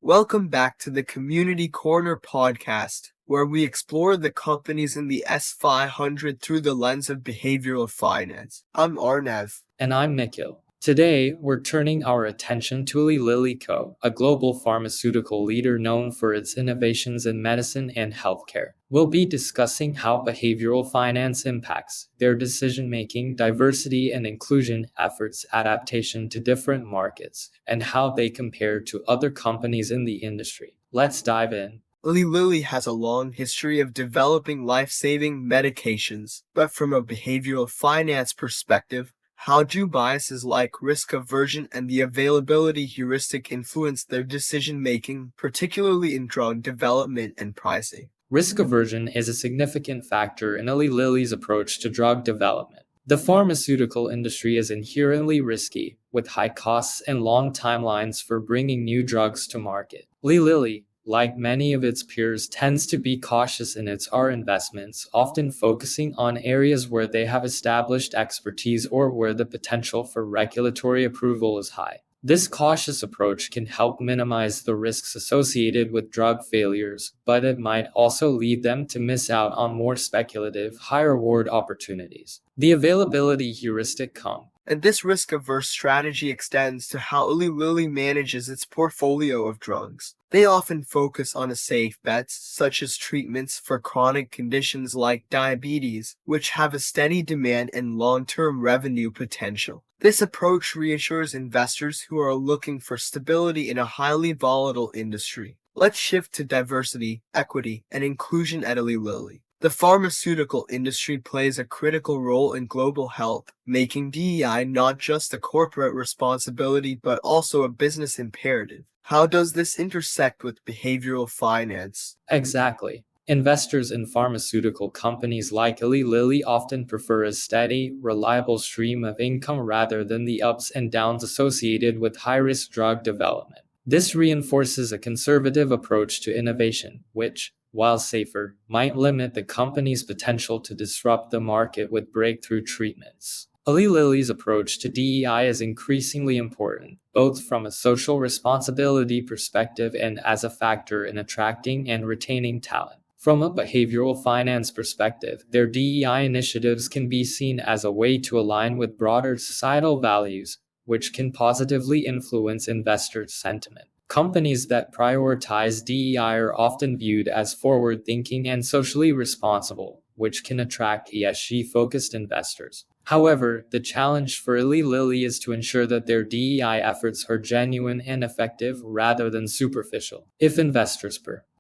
Welcome back to the Community Corner podcast, where we explore the companies in the S500 through the lens of behavioral finance. I'm Arnav. And I'm Nikhil. Today, we're turning our attention to Eli Lilly Co, a global pharmaceutical leader known for its innovations in medicine and healthcare. We'll be discussing how behavioral finance impacts their decision-making, diversity and inclusion efforts, adaptation to different markets, and how they compare to other companies in the industry. Let's dive in. Eli Lilly has a long history of developing life-saving medications, but from a behavioral finance perspective, how do biases like risk aversion and the availability heuristic influence their decision-making, particularly in drug development and pricing? Risk aversion is a significant factor in Eli Lilly's approach to drug development. The pharmaceutical industry is inherently risky, with high costs and long timelines for bringing new drugs to market. Eli Lilly, like many of its peers, tends to be cautious in its R investments, often focusing on areas where they have established expertise or where the potential for regulatory approval is high. This cautious approach can help minimize the risks associated with drug failures, but it might also lead them to miss out on more speculative, high-reward opportunities. The availability heuristic comes. And this risk-averse strategy extends to how Eli Lilly manages its portfolio of drugs. They often focus on safe bets, such as treatments for chronic conditions like diabetes, which have a steady demand and long-term revenue potential. This approach reassures investors who are looking for stability in a highly volatile industry. Let's shift to diversity, equity, and inclusion at Eli Lilly. The pharmaceutical industry plays a critical role in global health, making DEI not just a corporate responsibility but also a business imperative. How does this intersect with behavioral finance? Exactly. Investors in pharmaceutical companies like Eli Lilly often prefer a steady, reliable stream of income rather than the ups and downs associated with high-risk drug development. This reinforces a conservative approach to innovation, which, while safer, might limit the company's potential to disrupt the market with breakthrough treatments. Eli Lilly's approach to DEI is increasingly important, both from a social responsibility perspective and as a factor in attracting and retaining talent. From a behavioral finance perspective, their DEI initiatives can be seen as a way to align with broader societal values, which can positively influence investor sentiment. Companies that prioritize DEI are often viewed as forward-thinking and socially responsible, which can attract ESG-focused investors. However, the challenge for Eli Lilly is to ensure that their DEI efforts are genuine and effective rather than superficial.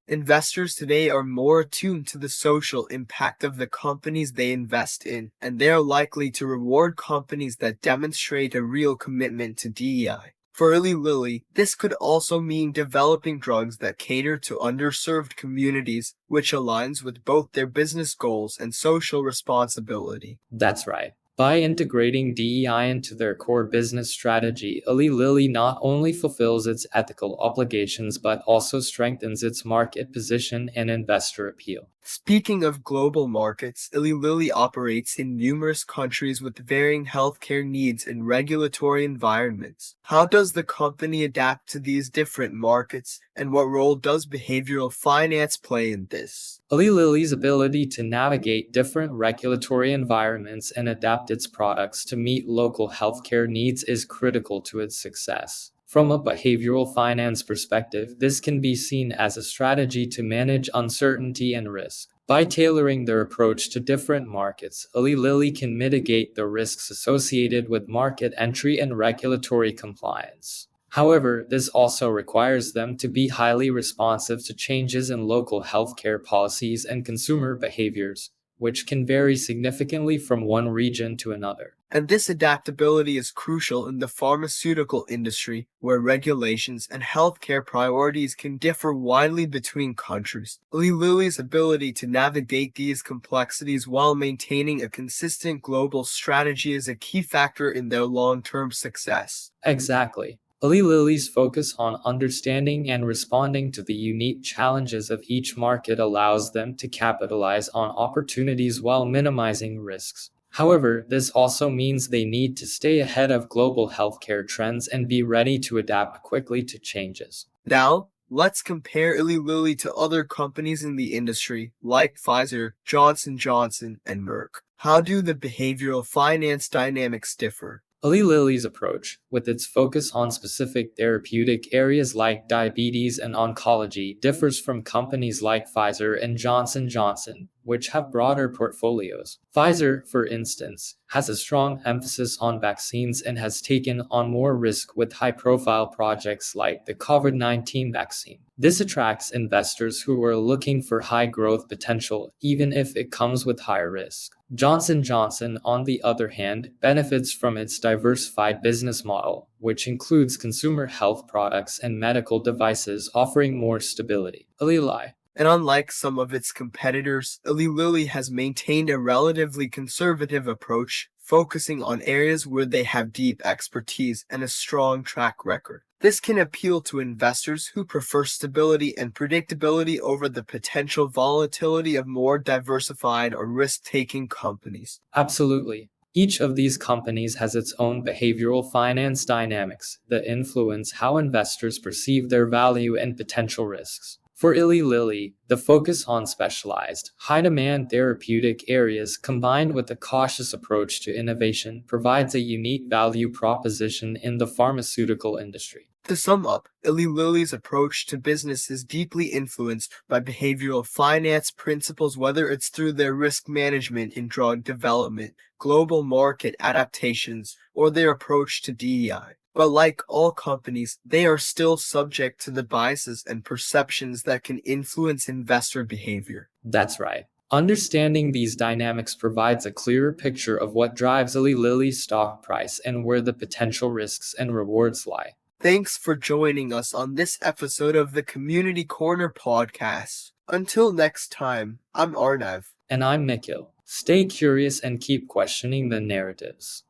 Investors today are more attuned to the social impact of the companies they invest in, and they are likely to reward companies that demonstrate a real commitment to DEI. For Eli Lilly, this could also mean developing drugs that cater to underserved communities, which aligns with both their business goals and social responsibility. That's right. By integrating DEI into their core business strategy, Eli Lilly not only fulfills its ethical obligations but also strengthens its market position and investor appeal. Speaking of global markets, Eli Lilly operates in numerous countries with varying healthcare needs and regulatory environments. How does the company adapt to these different markets, and what role does behavioral finance play in this? Eli Lilly's ability to navigate different regulatory environments and adapt its products to meet local healthcare needs is critical to its success. From a behavioral finance perspective, this can be seen as a strategy to manage uncertainty and risk. By tailoring their approach to different markets, Eli Lilly can mitigate the risks associated with market entry and regulatory compliance. However, this also requires them to be highly responsive to changes in local healthcare policies and consumer behaviors, which can vary significantly from one region to another. And this adaptability is crucial in the pharmaceutical industry, where regulations and healthcare priorities can differ widely between countries. Eli Lilly's ability to navigate these complexities while maintaining a consistent global strategy is a key factor in their long-term success. Exactly. Eli Lilly's focus on understanding and responding to the unique challenges of each market allows them to capitalize on opportunities while minimizing risks. However, this also means they need to stay ahead of global healthcare trends and be ready to adapt quickly to changes. Now, let's compare Eli Lilly to other companies in the industry, like Pfizer, Johnson & Johnson, and Merck. How do the behavioral finance dynamics differ? Eli Lilly's approach, with its focus on specific therapeutic areas like diabetes and oncology, differs from companies like Pfizer and Johnson & Johnson, which have broader portfolios. Pfizer, for instance, has a strong emphasis on vaccines and has taken on more risk with high-profile projects like the COVID-19 vaccine. This attracts investors who are looking for high growth potential, even if it comes with higher risk. Johnson & Johnson, on the other hand, benefits from its diversified business model, which includes consumer health products and medical devices, offering more stability. Eli. And unlike some of its competitors, Eli Lilly has maintained a relatively conservative approach, focusing on areas where they have deep expertise and a strong track record. This can appeal to investors who prefer stability and predictability over the potential volatility of more diversified or risk-taking companies. Absolutely. Each of these companies has its own behavioral finance dynamics that influence how investors perceive their value and potential risks. For Eli Lilly, the focus on specialized, high-demand therapeutic areas combined with a cautious approach to innovation provides a unique value proposition in the pharmaceutical industry. To sum up, Eli Lilly's approach to business is deeply influenced by behavioral finance principles, whether it's through their risk management in drug development, global market adaptations, or their approach to DEI. But like all companies, they are still subject to the biases and perceptions that can influence investor behavior. That's right. Understanding these dynamics provides a clearer picture of what drives Eli Lilly's stock price and where the potential risks and rewards lie. Thanks for joining us on this episode of the Community Corner podcast. Until next time, I'm Arnav. And I'm Nikhil. Stay curious and keep questioning the narratives.